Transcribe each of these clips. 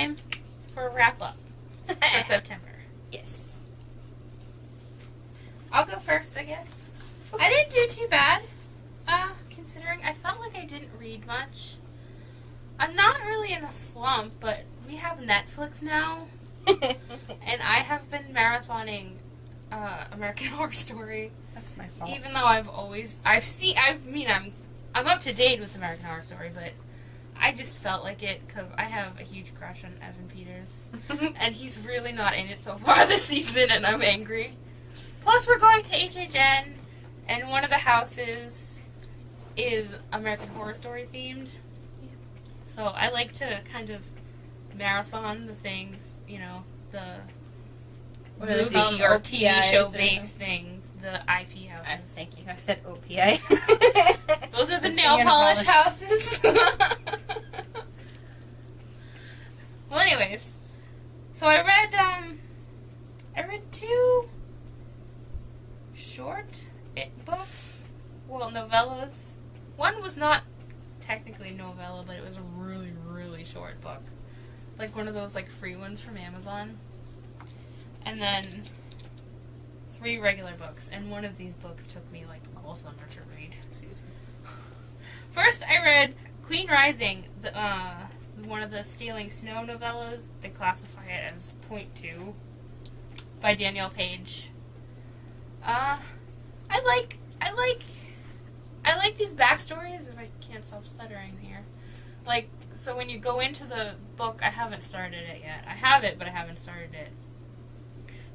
time for a wrap-up for September. Yes. I'll go first, I guess. Okay. I didn't do too bad, considering I felt like I didn't read much. I'm not really in a slump, but we have Netflix now, and I have been marathoning American Horror Story. That's my fault. Even though I'm up to date with American Horror Story, but I just felt like it because I have a huge crush on Evan Peters, and he's really not in it so far this season, and I'm angry. Plus, we're going to HHN, and one of the houses is American Horror Story themed. So I like to kind of marathon the things, the movie or TV show based things, the IP houses. Thank you. I said OPI. Those are the nail polish houses. Well, anyways, so I read 2 short books, novellas. One was not technically a novella, but it was a really, really short book. Like one of those free ones from Amazon. And then 3 regular books, and one of these books took me all summer to read. Excuse me. First, I read Queen Rising, one of the Stealing Snow novellas. They classify it as .2 by Danielle Page. I like these backstories. If I can't stop stuttering here, so when you go into the book, I haven't started it yet. I have it, but I haven't started it.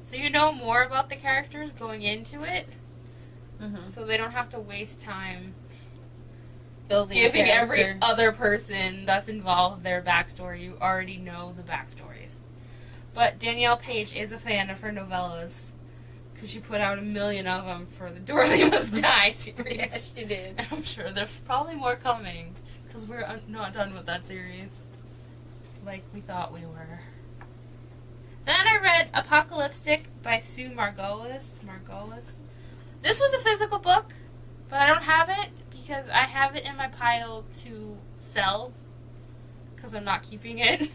So you know more about the characters going into it, so they don't have to waste time giving every other person that's involved their backstory. You already know the backstories. But Danielle Page is a fan of her novellas, because she put out 1 million of them for the Dorothy Must Die series. Yes, she did. And I'm sure there's probably more coming, because we're not done with that series like we thought we were. Then I read Apocalyptic by Sue Margolis. This was a physical book, but I don't have it because I have it in my pile to sell because I'm not keeping it. It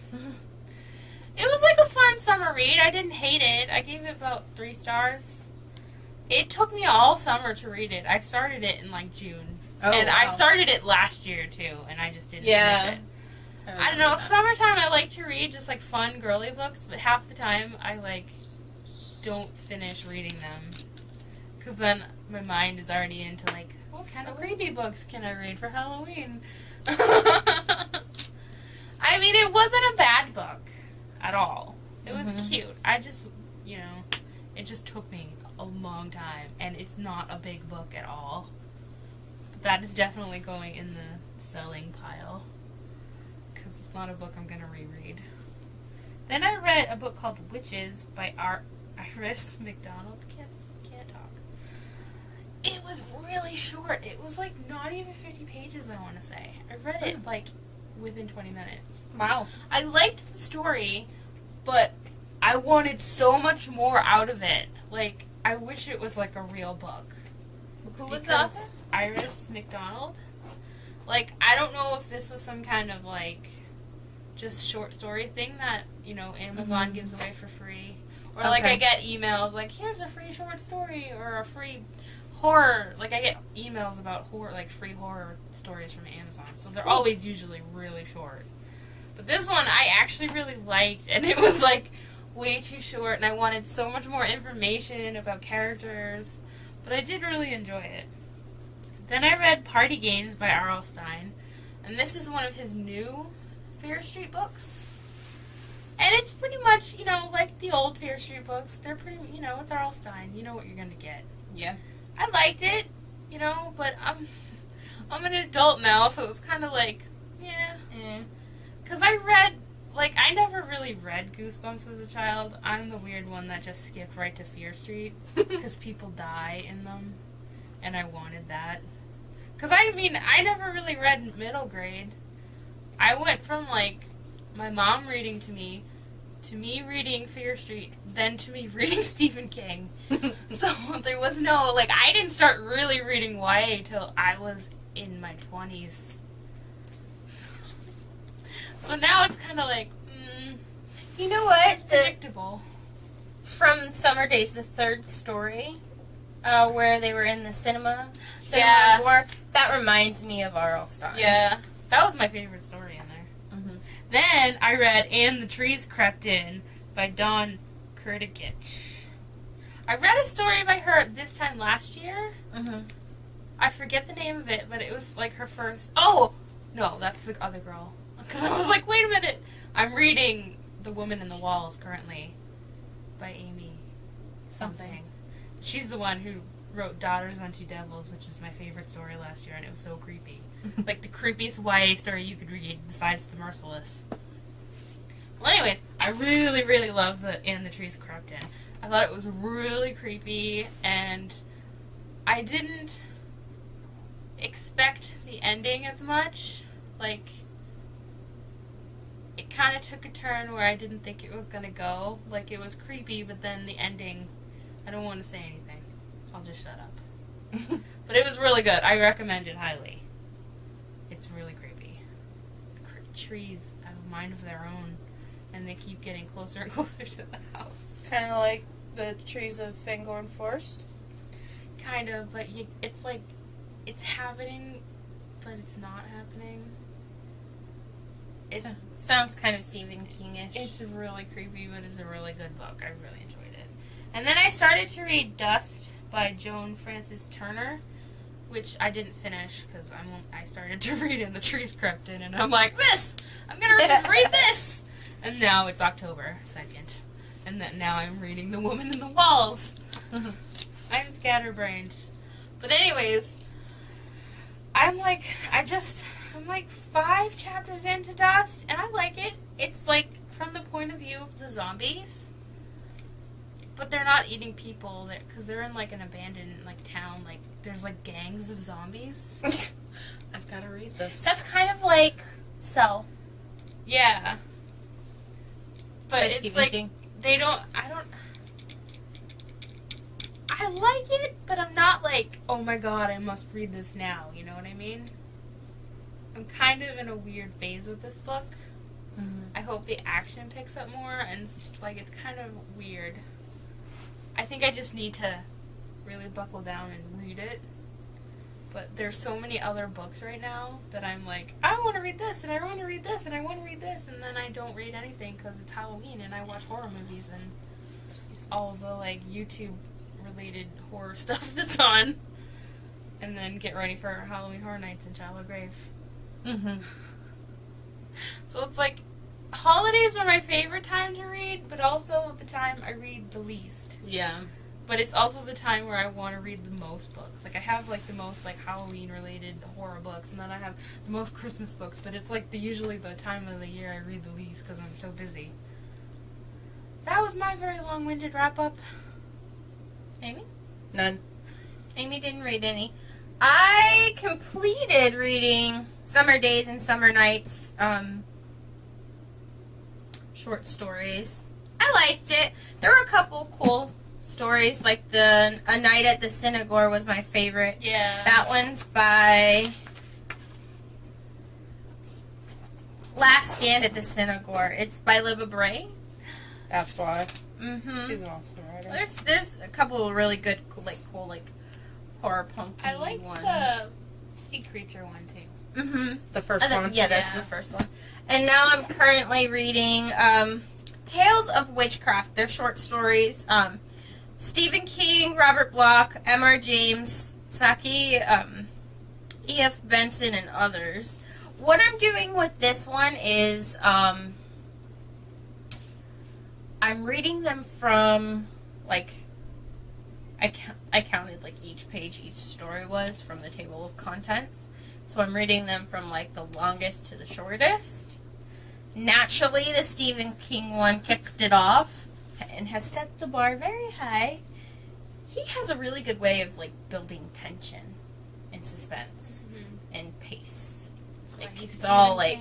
was a fun summer read. I didn't hate it. I gave it about 3 stars. It took me all summer to read it. I started it in June. And wow. I started it last year too, and I just didn't finish it. I don't know, that. Summertime I like to read just fun girly books, but half the time I don't finish reading them. Because then my mind is already into what kind of creepy books can I read for Halloween? I mean, it wasn't a bad book at all. It was cute. I just, it just took me a long time, and it's not a big book at all. But that is definitely going in the selling pile. It's not a book I'm going to reread. Then I read a book called Witches by Iris McDonald. Can't talk. It was really short. It was not even 50 pages, I want to say. I read it within 20 minutes. Wow. I liked the story, but I wanted so much more out of it. I wish it was a real book. Who was the author? Iris McDonald. I don't know if this was some kind of just short story thing that, Amazon gives away for free. Or I get emails here's a free short story or a free horror. I get emails about horror, free horror stories from Amazon. So they're always usually really short. But this one I actually really liked, and it was way too short, and I wanted so much more information about characters. But I did really enjoy it. Then I read Party Games by R.L. Stine, and this is one of his new Fear Street books. And it's pretty much, like the old Fear Street books. They're pretty, it's R.L. Stine. You know what you're going to get. Yeah. I liked it, but I'm an adult now, so it's kind of yeah. Because I read, I never really read Goosebumps as a child. I'm the weird one that just skipped right to Fear Street, because people die in them, and I wanted that. Because, I never really read middle grade. I went from, my mom reading to me reading Fear Street, then to me reading Stephen King. So there was no, I didn't start really reading YA till I was in my 20s. So now it's kind of You know what? It's predictable. From Summer Days, the third story, where they were in the cinema Yeah. war, that reminds me of R.L. Stein. Yeah. That was my favorite story in there. Mm-hmm. Then I read And the Trees Crept In by Dawn Kurtikich. I read a story by her this time last year. Mm-hmm. I forget the name of it, but it was like her first... Oh! No, that's the other girl. Because I was like, wait a minute. I'm reading The Woman in the Walls currently by Amy something. She's the one who wrote Daughters Unto Devils, which is my favorite story last year, and it was so creepy. Like the creepiest YA story you could read besides The Merciless. Well, anyways, I really, really love the And the Trees Crept In. I thought it was really creepy, and I didn't expect the ending as much. Like, it kind of took a turn where I didn't think it was going to go. Like, it was creepy, but then the ending, I don't want to say anything. I'll just shut up. But it was really good. I recommend it highly. It's really creepy. Trees have a mind of their own, and they keep getting closer and closer to the house. Kind of like the trees of Fangorn Forest. Kind of, but it's like, it's happening, but it's not happening. It Sounds kind of Stephen King-ish. It's really creepy, but it's a really good book. I really enjoyed it. And then I started to read Dust by Joan Frances Turner, which I didn't finish because I started to read And the Trees Crept In, and I'm like, I'm going to just read this! And now it's October 2nd. And then now I'm reading The Woman in the Walls. I'm scatterbrained. But anyways, I'm like 5 chapters into Dust, and I like it. It's like from the point of view of the zombies, but they're not eating people because they're in like an abandoned like town. Like there's like gangs of zombies. I've got to read this. That's kind of like Cell. Yeah, but By it's Stephen like King. I like it, but I'm not like, oh my god, I must read this now. You know what I mean? I'm kind of in a weird phase with this book. Mm-hmm. I hope the action picks up more, and like it's kind of weird. I think I just need to really buckle down and read it. But there's so many other books right now that I'm like, I want to read this, and I want to read this, and I want to read this, and then I don't read anything because it's Halloween, and I watch horror movies and all the like YouTube related horror stuff that's on, and then get ready for Halloween Horror Nights in Shallow Grave. Mm-hmm. So it's like, holidays are my favorite time to read, but also the time I read the least. Yeah. But it's also the time where I want to read the most books. Like, I have, like, the most, like, Halloween-related horror books, and then I have the most Christmas books, but it's, like, usually the time of the year I read the least because I'm so busy. That was my very long-winded wrap-up. Amy? None. Amy didn't read any. I completed reading Summer Days and Summer Nights short stories. I liked it. There were a couple cool stories, like A Night at the Synagore was my favorite. Yeah. That one's by Last Stand at the Synagore. It's by Libba Bray. That's why. Mm-hmm. He's an awesome writer. There's a couple of really good, cool horror punky I liked ones. the Sea Creature one, too. Mm-hmm. The first one. Yeah, that's the first one. And now I'm currently reading Tales of Witchcraft. They're short stories. Stephen King, Robert Bloch, M.R. James, Saki, E.F. Benson, and others. What I'm doing with this one is I'm reading them from, like, I counted, like, each page each story was from the table of contents. So I'm reading them from, like, the longest to the shortest. Naturally, the Stephen King one kicked it off and has set the bar very high. He has a really good way of, like, building tension and suspense and pace. Like, it's all, like,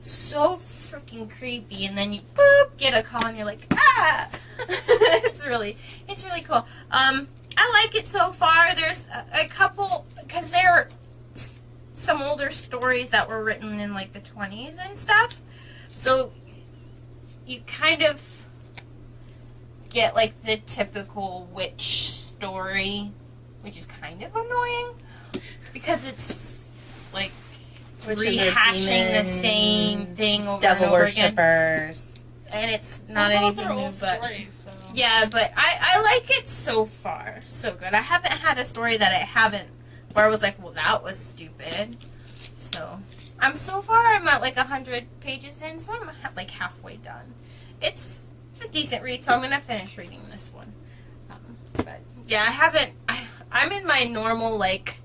so freaking creepy, and then you, boop, get a call, and you're like, ah! It's really cool. I like it so far. There's a couple, because there are some older stories that were written in, like, the 20s and stuff. So you kind of get like the typical witch story, which is kind of annoying because it's like Witches are rehashing the demons, same thing over devil and over again. worshippers. And it's not Well, anything those are new, old but stories, so. yeah, but I like it so far. So good. I haven't had a story that where I was like, well, that was stupid. So I'm at like 100 pages in, so I'm like halfway done. It's a decent read, so I'm gonna finish reading this one. But yeah, I'm in my normal like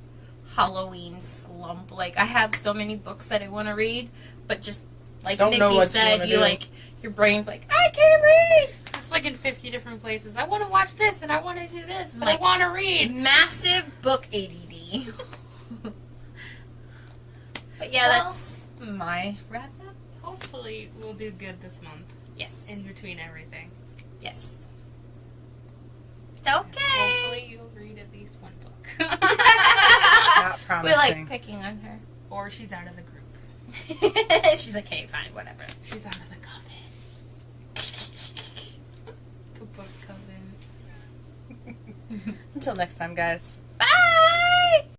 Halloween slump. Like I have so many books that I want to read, but just like Don't know Nicki what you said, wanna you do. like your brain's like, I can't read. It's like in 50 different places. I want to watch this and I want to do this, but Like- I want to read. Massive book ADD. But yeah, Well- that's my wrap up. Hopefully, we'll do good this month Yes. in between everything. Yes. Okay. Hopefully, you'll read at least one book. Not We promising. like picking on her. Or she's out of the group. She's like, hey, fine, whatever. She's out of the coven. The book coven. Until next time, guys.